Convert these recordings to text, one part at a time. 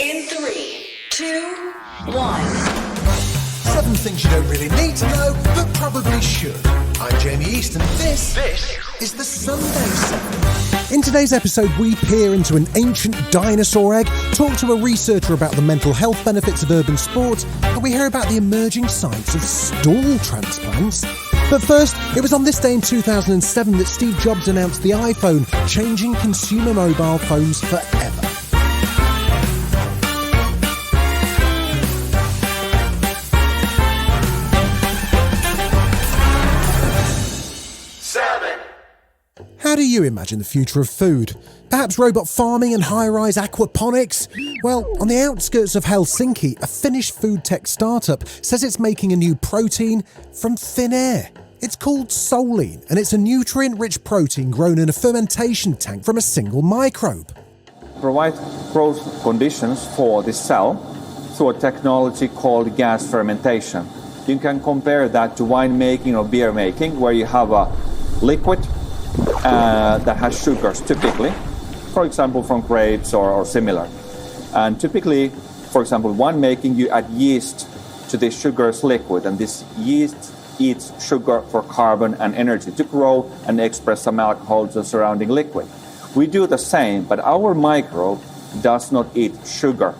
In 3, 2, 1. 7 things you don't really need to know, but probably should. I'm Jamie East, and this is the Sunday 7. In today's episode, we peer into an ancient dinosaur egg, talk to a researcher about the mental health benefits of urban sport, and we hear about the emerging science of stall transplants. But first, it was on this day in 2007 that Steve Jobs announced the iPhone, changing consumer mobile phones forever. How do you imagine the future of food? Perhaps robot farming and high-rise aquaponics? Well, on the outskirts of Helsinki, a Finnish food tech startup says it's making a new protein from thin air. It's called Solein, and it's a nutrient-rich protein grown in a fermentation tank from a single microbe. Provide growth conditions for the cell through a technology called gas fermentation. You can compare that to wine making or beer making, where you have a liquid that has sugars typically, for example from grapes or similar. And typically, for example, wine making, you add yeast to this sugars liquid, and this yeast eats sugar for carbon and energy to grow and express some alcohol to the surrounding liquid. We do the same, but our microbe does not eat sugar,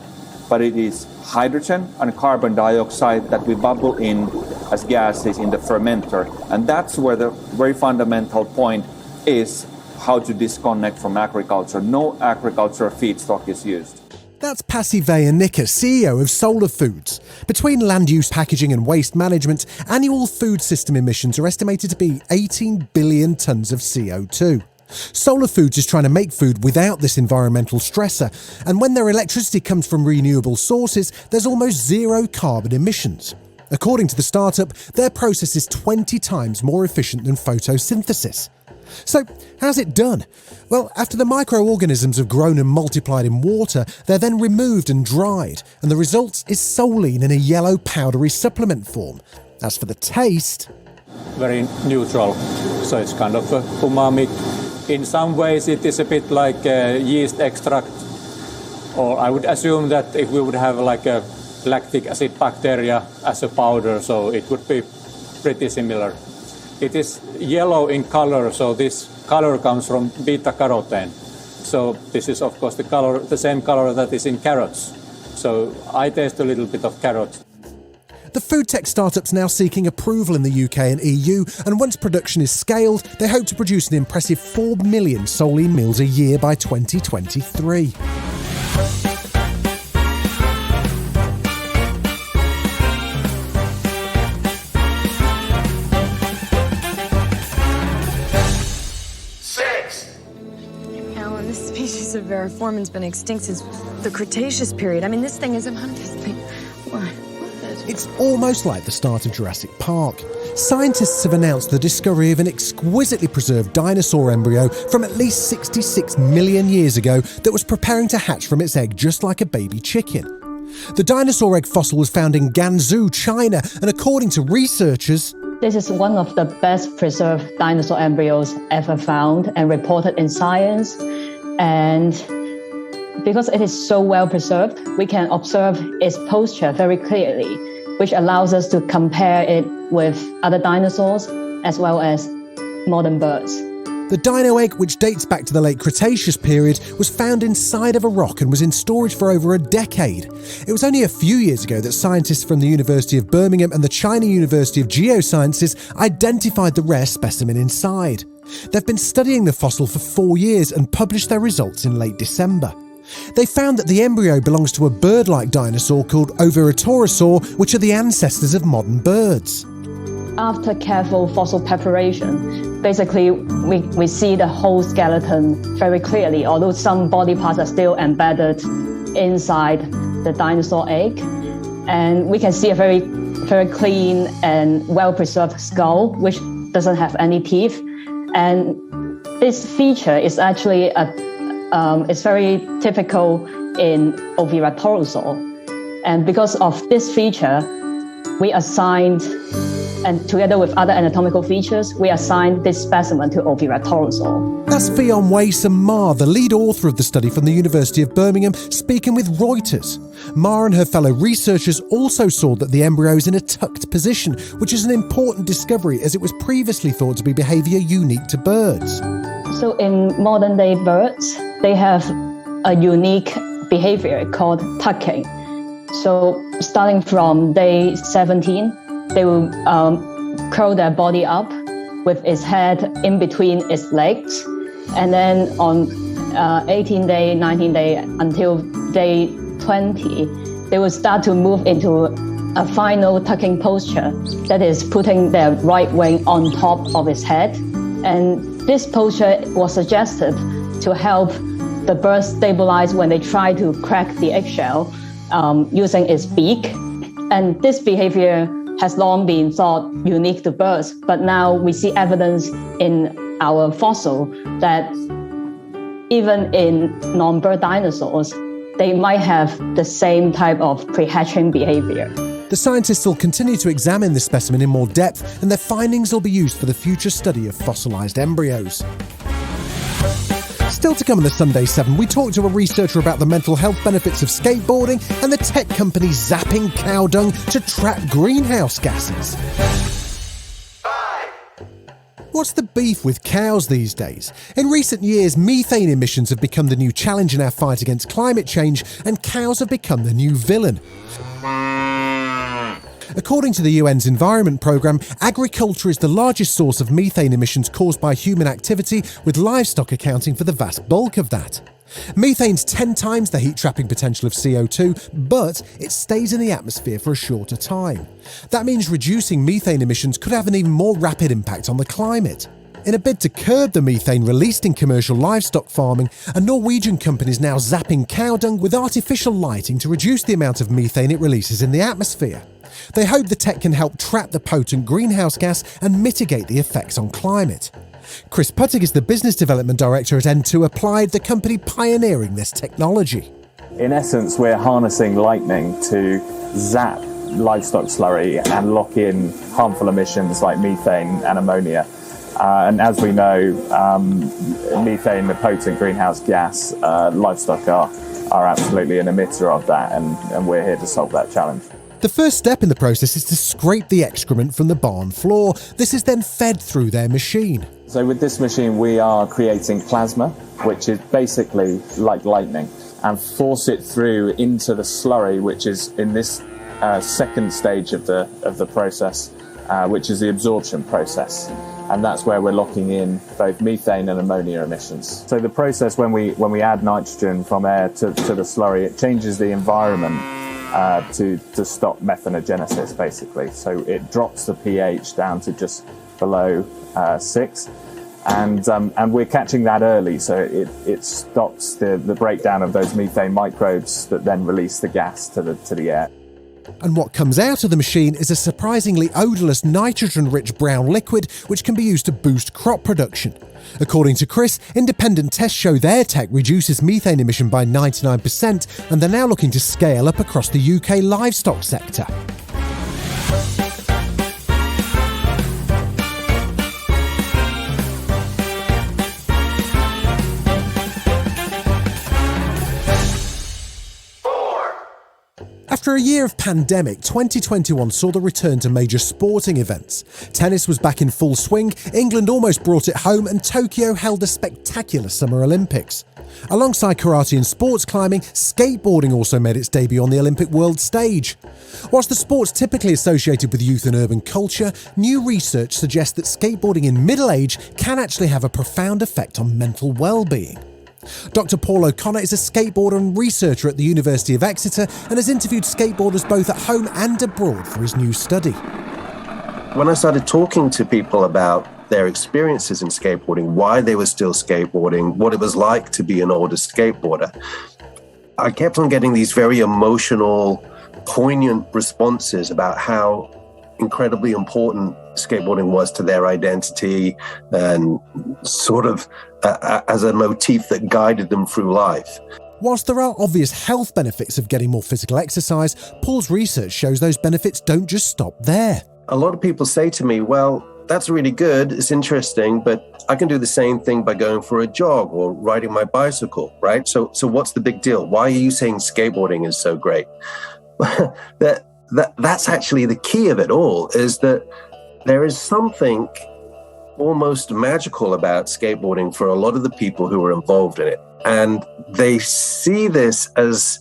but it is hydrogen and carbon dioxide that we bubble in as gases in the fermenter. And that's where the very fundamental point is, how to disconnect from agriculture. No agricultural feedstock is used. That's Pasi Veijanikka, CEO of Solar Foods. Between land use, packaging and waste management, annual food system emissions are estimated to be 18 billion tonnes of CO2. Solar Foods is trying to make food without this environmental stressor, and when their electricity comes from renewable sources, there's almost zero carbon emissions. According to the startup, their process is 20 times more efficient than photosynthesis. So, how's it done? Well, after the microorganisms have grown and multiplied in water, they're then removed and dried, and the result is Solein in a yellow powdery supplement form. As for the taste... very neutral, so it's kind of umami. In some ways it is a bit like yeast extract, or I would assume that if we would have like a lactic acid bacteria as a powder, so it would be pretty similar. It is yellow in color, so this color comes from beta-carotene. So this is of course the same color that is in carrots. So I taste a little bit of carrot. The food tech startup's now seeking approval in the UK and EU, and once production is scaled, they hope to produce an impressive 4 million Solein meals a year by 2023. This species of Variformin's been extinct since the Cretaceous period. I mean, this thing is a thing. What? It's almost like the start of Jurassic Park. Scientists have announced the discovery of an exquisitely preserved dinosaur embryo from at least 66 million years ago that was preparing to hatch from its egg just like a baby chicken. The dinosaur egg fossil was found in Gansu, China, and according to researchers, this is one of the best preserved dinosaur embryos ever found and reported in Science. And because it is so well preserved, we can observe its posture very clearly, which allows us to compare it with other dinosaurs as well as modern birds. The Dino Egg, which dates back to the late Cretaceous period, was found inside of a rock and was in storage for over a decade. It was only a few years ago that scientists from the University of Birmingham and the China University of Geosciences identified the rare specimen inside. They've been studying the fossil for 4 years and published their results in late December. They found that the embryo belongs to a bird-like dinosaur called Oviraptorosaur, which are the ancestors of modern birds. After careful fossil preparation, basically we see the whole skeleton very clearly, although some body parts are still embedded inside the dinosaur egg. And we can see a very, very clean and well-preserved skull, which doesn't have any teeth. And this feature is actually it's very typical in Oviraptorosaur. And because of this feature, we assigned And together with other anatomical features, we assigned this specimen to oviraptorosaur. That's Fionn Wason-Ma, the lead author of the study from the University of Birmingham, speaking with Reuters. Ma and her fellow researchers also saw that the embryo is in a tucked position, which is an important discovery as it was previously thought to be behaviour unique to birds. So in modern day birds, they have a unique behavior called tucking. So starting from day 17, they will curl their body up with its head in between its legs. And then on 18 day, 19 day, until day 20, they will start to move into a final tucking posture, that is putting their right wing on top of its head. And this posture was suggested to help the bird stabilize when they try to crack the eggshell using its beak. And this behavior has long been thought unique to birds, but now we see evidence in our fossil that even in non-bird dinosaurs, they might have the same type of pre-hatching behavior. The scientists will continue to examine the specimen in more depth, and their findings will be used for the future study of fossilised embryos. Still to come in the Sunday 7, we talk to a researcher about the mental health benefits of skateboarding and the tech company zapping cow dung to trap greenhouse gases. What's the beef with cows these days? In recent years, methane emissions have become the new challenge in our fight against climate change, and cows have become the new villain. According to the UN's Environment Programme, agriculture is the largest source of methane emissions caused by human activity, with livestock accounting for the vast bulk of that. Methane's 10 times the heat-trapping potential of CO2, but it stays in the atmosphere for a shorter time. That means reducing methane emissions could have an even more rapid impact on the climate. In a bid to curb the methane released in commercial livestock farming, a Norwegian company is now zapping cow dung with artificial lighting to reduce the amount of methane it releases in the atmosphere. They hope the tech can help trap the potent greenhouse gas and mitigate the effects on climate. Chris Puttig is the Business Development Director at N2 Applied, the company pioneering this technology. In essence, we're harnessing lightning to zap livestock slurry and lock in harmful emissions like methane and ammonia. And as we know, methane, the potent greenhouse gas, livestock are absolutely an emitter of that, and we're here to solve that challenge. The first step in the process is to scrape the excrement from the barn floor. This is then fed through their machine. So with this machine, we are creating plasma, which is basically like lightning, and force it through into the slurry, which is in this second stage of the process, which is the absorption process. And that's where we're locking in both methane and ammonia emissions. So the process, when we add nitrogen from air to the slurry, it changes the environment to stop methanogenesis, basically. So it drops the pH down to just below 6. And we're catching that early, so it stops the breakdown of those methane microbes that then release the gas to the air. And what comes out of the machine is a surprisingly odourless nitrogen-rich brown liquid which can be used to boost crop production. According to Chris, independent tests show their tech reduces methane emission by 99%, and they're now looking to scale up across the UK livestock sector. After a year of pandemic, 2021 saw the return to major sporting events. Tennis was back in full swing, England almost brought it home, and Tokyo held a spectacular Summer Olympics. Alongside karate and sports climbing, skateboarding also made its debut on the Olympic world stage. Whilst the sport's typically associated with youth and urban culture, new research suggests that skateboarding in middle age can actually have a profound effect on mental well-being. Dr. Paul O'Connor is a skateboarder and researcher at the University of Exeter and has interviewed skateboarders both at home and abroad for his new study. When I started talking to people about their experiences in skateboarding, why they were still skateboarding, what it was like to be an older skateboarder, I kept on getting these very emotional, poignant responses about how incredibly important skateboarding was to their identity and sort of as a motif that guided them through life. Whilst there are obvious health benefits of getting more physical exercise, Paul's research shows those benefits don't just stop there. a lot of people say to me, well, that's really good, it's interesting, but I can do the same thing by going for a jog or riding my bicycle, right? So what's the big deal? Why are you saying skateboarding is so great? That's actually the key of it all, is that there is something almost magical about skateboarding for a lot of the people who are involved in it. And they see this as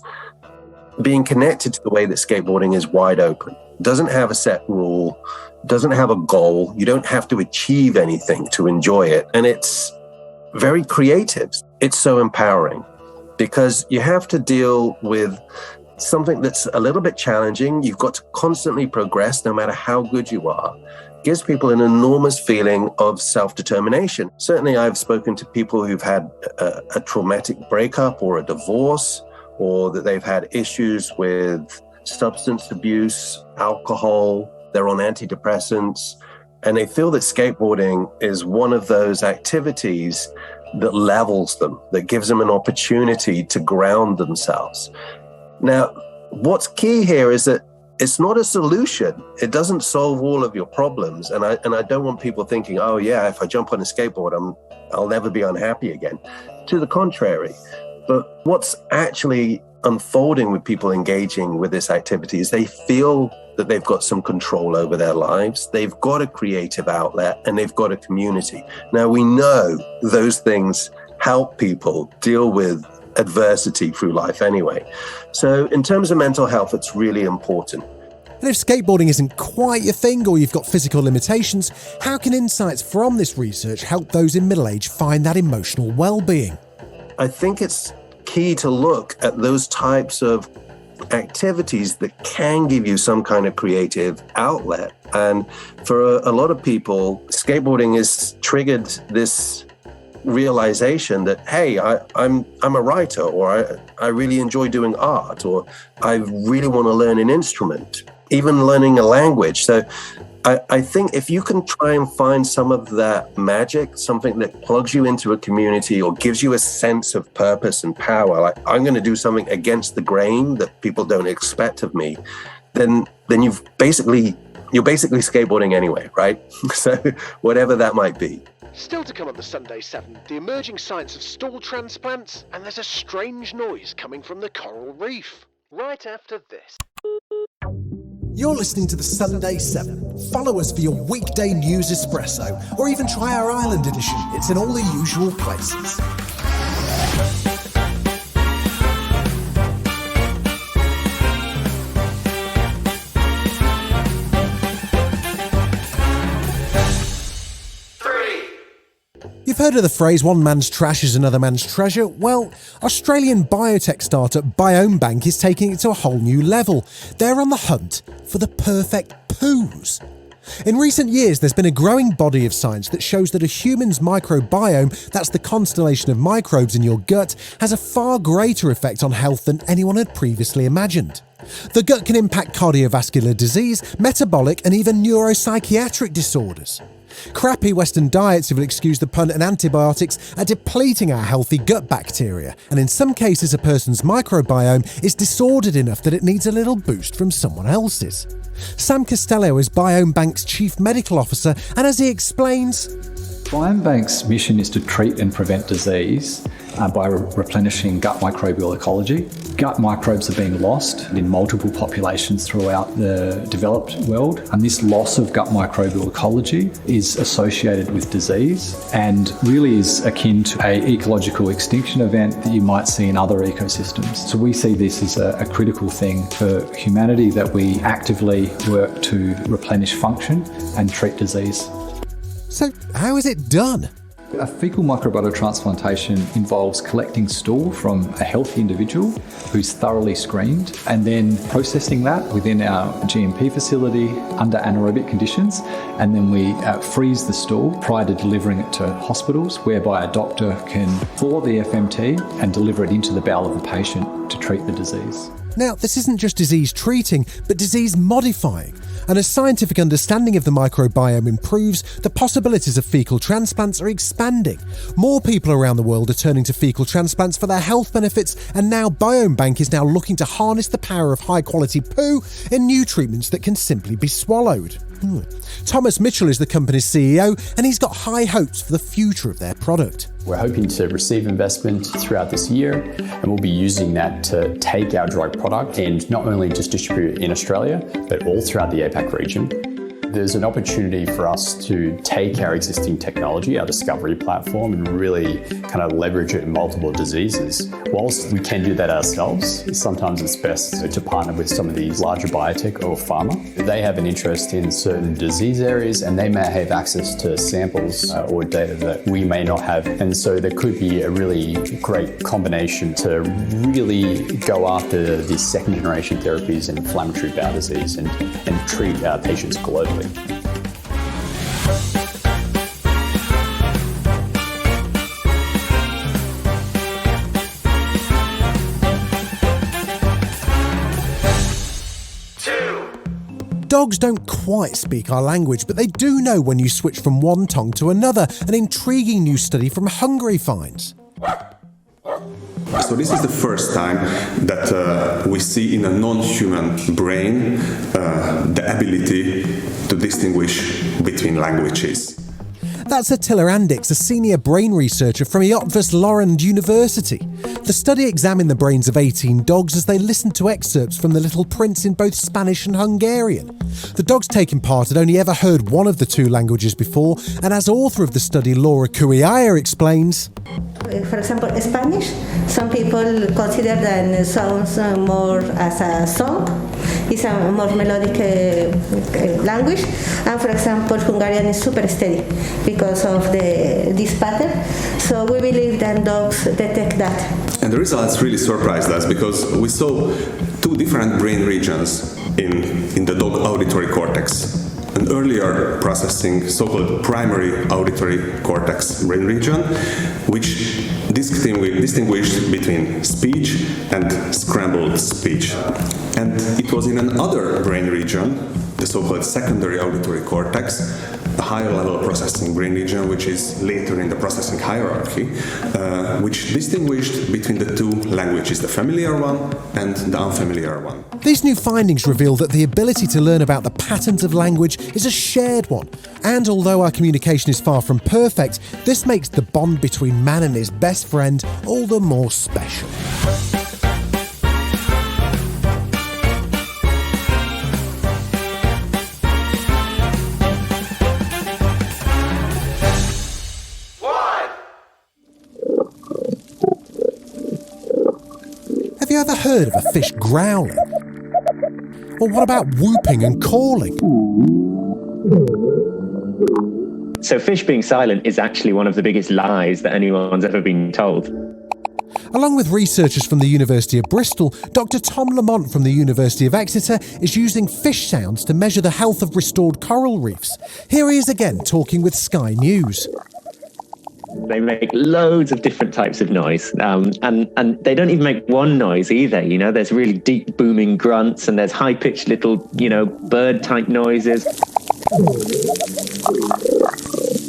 being connected to the way that skateboarding is wide open. Doesn't have a set rule, doesn't have a goal. You don't have to achieve anything to enjoy it. And it's very creative. It's so empowering because you have to deal with something that's a little bit challenging. You've got to constantly progress no matter how good you are. It gives people an enormous feeling of self-determination. Certainly, I've spoken to people who've had a traumatic breakup or a divorce, or that they've had issues with substance abuse, alcohol, they're on antidepressants, and they feel that skateboarding is one of those activities that levels them, that gives them an opportunity to ground themselves. Now, what's key here is that it's not a solution. It doesn't solve all of your problems. And I don't want people thinking, oh yeah, if I jump on a skateboard, I'll never be unhappy again. To the contrary. But what's actually unfolding with people engaging with this activity is they feel that they've got some control over their lives. They've got a creative outlet and they've got a community. Now, we know those things help people deal with adversity through life anyway. So in terms of mental health, it's really important. And if skateboarding isn't quite your thing or you've got physical limitations, how can insights from this research help those in middle age find that emotional well-being? I think it's key to look at those types of activities that can give you some kind of creative outlet. And for a lot of people, skateboarding has triggered this realization that, hey, I'm a writer, or I really enjoy doing art, or I really want to learn an instrument, even learning a language. So I think if you can try and find some of that magic, something that plugs you into a community or gives you a sense of purpose and power, like I'm going to do something against the grain that people don't expect of me, then you're basically skateboarding anyway, right? So whatever that might be. Still to come on the Sunday 7, the emerging science of stool transplants, and there's a strange noise coming from the coral reef. Right after this. You're listening to the Sunday 7. Follow us for your weekday news espresso, or even try our Island edition. It's in all the usual places. You've heard of the phrase, one man's trash is another man's treasure? Well, Australian biotech startup Biobank is taking it to a whole new level. They're on the hunt for the perfect poos. In recent years, there's been a growing body of science that shows that a human's microbiome, that's the constellation of microbes in your gut, has a far greater effect on health than anyone had previously imagined. The gut can impact cardiovascular disease, metabolic and even neuropsychiatric disorders. Crappy Western diets, if you'll excuse the pun, and antibiotics are depleting our healthy gut bacteria, and in some cases a person's microbiome is disordered enough that it needs a little boost from someone else's. Sam Costello is Biobank's Chief Medical Officer, and as he explains, Biobank's mission is to treat and prevent disease by replenishing gut microbial ecology. Gut microbes are being lost in multiple populations throughout the developed world, and this loss of gut microbial ecology is associated with disease and really is akin to an ecological extinction event that you might see in other ecosystems. So we see this as a critical thing for humanity, that we actively work to replenish function and treat disease. So how is it done? A fecal microbiota transplantation involves collecting stool from a healthy individual who's thoroughly screened, and then processing that within our GMP facility under anaerobic conditions, and then we freeze the stool prior to delivering it to hospitals, whereby a doctor can thaw the FMT and deliver it into the bowel of the patient to treat the disease. Now, this isn't just disease treating, but disease modifying. And as scientific understanding of the microbiome improves, the possibilities of fecal transplants are expanding. More people around the world are turning to fecal transplants for their health benefits, and now Biome Bank is now looking to harness the power of high-quality poo in new treatments that can simply be swallowed. Thomas Mitchell is the company's CEO, and he's got high hopes for the future of their product. We're hoping to receive investment throughout this year, and we'll be using that to take our drug product and not only just distribute it in Australia, but all throughout the APAC region. There's an opportunity for us to take our existing technology, our discovery platform, and really kind of leverage it in multiple diseases. Whilst we can do that ourselves, sometimes it's best to partner with some of these larger biotech or pharma. They have an interest in certain disease areas, and they may have access to samples or data that we may not have. And so there could be a really great combination to really go after these second generation therapies in inflammatory bowel disease and treat patients globally. Dogs don't quite speak our language, but they do know when you switch from one tongue to another, an intriguing new study from Hungary finds. So this is the first time that we see in a non-human brain the ability to distinguish between languages. That's Attila Andix, a senior brain researcher from Eötvös Loránd University. The study examined the brains of 18 dogs as they listened to excerpts from The Little Prince in both Spanish and Hungarian. The dogs taking part had only ever heard one of the two languages before, and as author of the study, Laura Cuillaga explains. For example, Spanish, some people consider that sounds more as a song. It's a more melodic language. And for example, Hungarian is super steady because of this pattern. So we believe that dogs detect that. And the results really surprised us because we saw two different brain regions in the dog auditory cortex. An earlier processing, so-called primary auditory cortex brain region, which distinguished between speech and scrambled speech. And it was in another brain region, the so-called secondary auditory cortex, a higher level processing brain region, which is later in the processing hierarchy, which distinguished between the two languages, the familiar one and the unfamiliar one. These new findings reveal that the ability to learn about the patterns of language is a shared one. And although our communication is far from perfect, this makes the bond between man and his best friend all the more special. Have you ever heard of a fish growling? Or what about whooping and calling? So fish being silent is actually one of the biggest lies that anyone's ever been told. Along with researchers from the University of Bristol, Dr. Tom Lamont from the University of Exeter is using fish sounds to measure the health of restored coral reefs. Here he is again talking with Sky News. They make loads of different types of noise, and they don't even make one noise either. You know, there's really deep booming grunts, and there's high-pitched little, bird-type noises.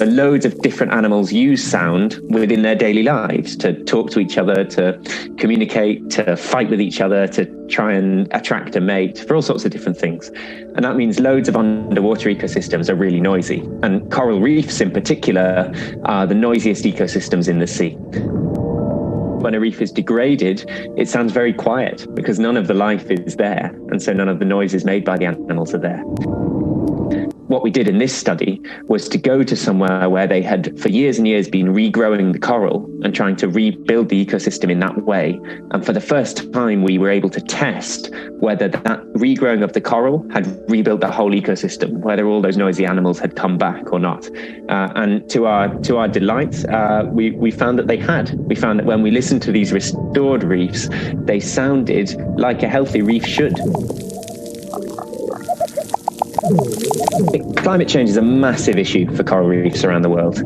And loads of different animals use sound within their daily lives to talk to each other, to communicate, to fight with each other, to try and attract a mate, for all sorts of different things. And that means loads of underwater ecosystems are really noisy. And coral reefs in particular are the noisiest ecosystems in the sea. When a reef is degraded, it sounds very quiet because none of the life is there. And so none of the noises made by the animals are there. What we did in this study was to go to somewhere where they had for years and years been regrowing the coral and trying to rebuild the ecosystem in that way. And for the first time, we were able to test whether that regrowing of the coral had rebuilt the whole ecosystem, whether all those noisy animals had come back or not. And to our delight, we found that they had. We found that when we listened to these restored reefs, they sounded like a healthy reef should. Climate change is a massive issue for coral reefs around the world.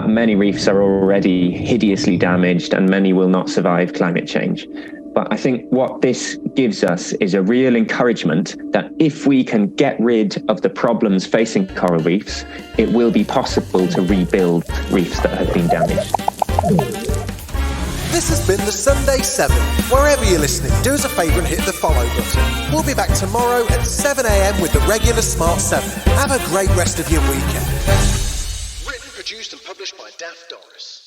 Many reefs are already hideously damaged and many will not survive climate change. But I think what this gives us is a real encouragement that if we can get rid of the problems facing coral reefs, it will be possible to rebuild reefs that have been damaged. This has been the Sunday 7. Wherever you're listening, do us a favour and hit the follow button. We'll be back tomorrow at 7 a.m. with the regular Smart 7. Have a great rest of your weekend. Written, produced and published by Daft Doris.